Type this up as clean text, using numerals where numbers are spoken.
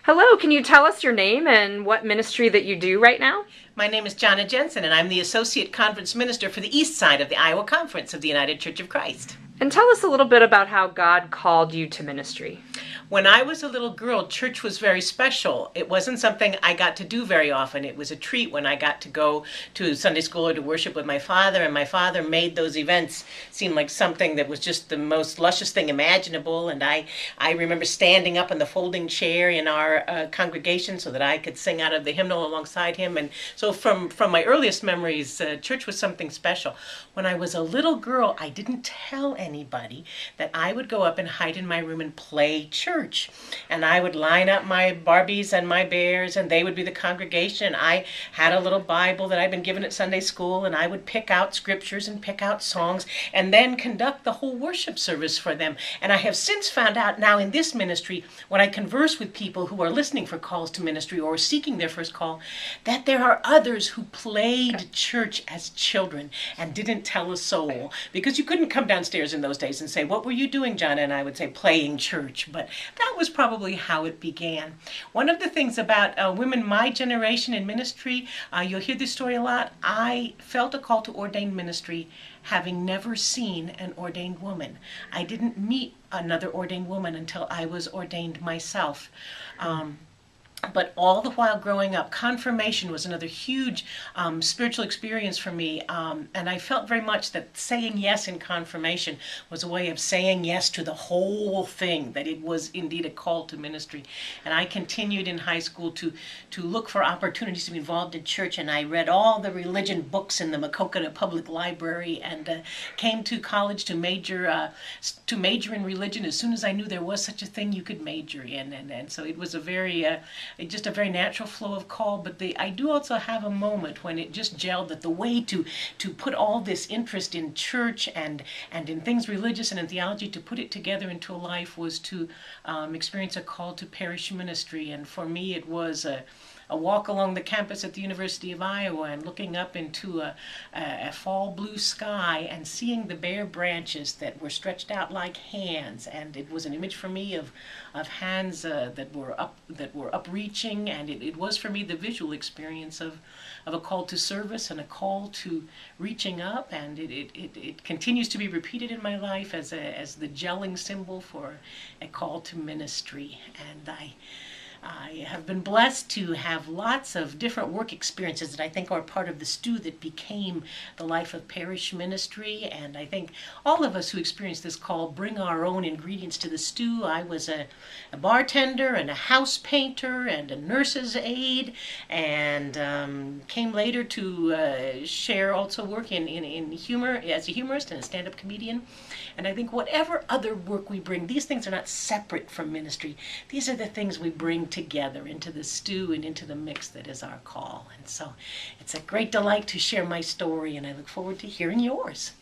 Hello, can you tell us your name and what ministry that you do right now? My name is Jonna Jensen, and I'm the Associate Conference Minister for the East Side of the Iowa Conference of the United Church of Christ. And tell us a little bit about how God called you to ministry. When I was a little girl, church was very special. It wasn't something I got to do very often. It was a treat when I got to go to Sunday school or to worship with my father, and my father made those events seem like something that was just the most luscious thing imaginable. And I remember standing up in the folding chair in our congregation so that I could sing out of the hymnal alongside him. And so from my earliest memories, church was something special. When I was a little girl, I didn't tell anybody that I would go up and hide in my room and play church. And I would line up my Barbies and my bears, and they would be the congregation. I had a little Bible that I'd been given at Sunday school, and I would pick out scriptures and pick out songs and then conduct the whole worship service for them. And I have since found out now in this ministry, when I converse with people who are listening for calls to ministry or seeking their first call, that there are others who played church as children and didn't tell a soul. Because you couldn't come downstairs in those days and say, "What were you doing, Jonna?" And I would say, "Playing church." But that was probably how it began. One of the things about women my generation in ministry, you'll hear this story a lot, I felt a call to ordained ministry having never seen an ordained woman. I didn't meet another ordained woman until I was ordained myself. But all the while growing up, confirmation was another huge spiritual experience for me. And I felt very much that saying yes in confirmation was a way of saying yes to the whole thing, that it was indeed a call to ministry. And I continued in high school to look for opportunities to be involved in church. And I read all the religion books in the Maquoketa Public Library, and came to college to major in religion as soon as I knew there was such a thing you could major in. And so it was a very just a very natural flow of call. But I do also have a moment when it just gelled that the way to put all this interest in church and in things religious and in theology, to put it together into a life, was to experience a call to parish ministry. And for me it was a walk along the campus at the University of Iowa and looking up into a fall blue sky and seeing the bare branches that were stretched out like hands. And it was an image for me of hands that were upreaching, and it was for me the visual experience of a call to service and a call to reaching up. And it continues to be repeated in my life as the gelling symbol for a call to ministry. And I have been blessed to have lots of different work experiences that I think are part of the stew that became the life of parish ministry. And I think all of us who experience this call bring our own ingredients to the stew. I was a bartender and a house painter and a nurse's aide, and came later to share also work in humor as a humorist and a stand-up comedian. And I think whatever other work we bring, these things are not separate from ministry. These are the things we bring together into the stew and into the mix that is our call. And so it's a great delight to share my story, and I look forward to hearing yours.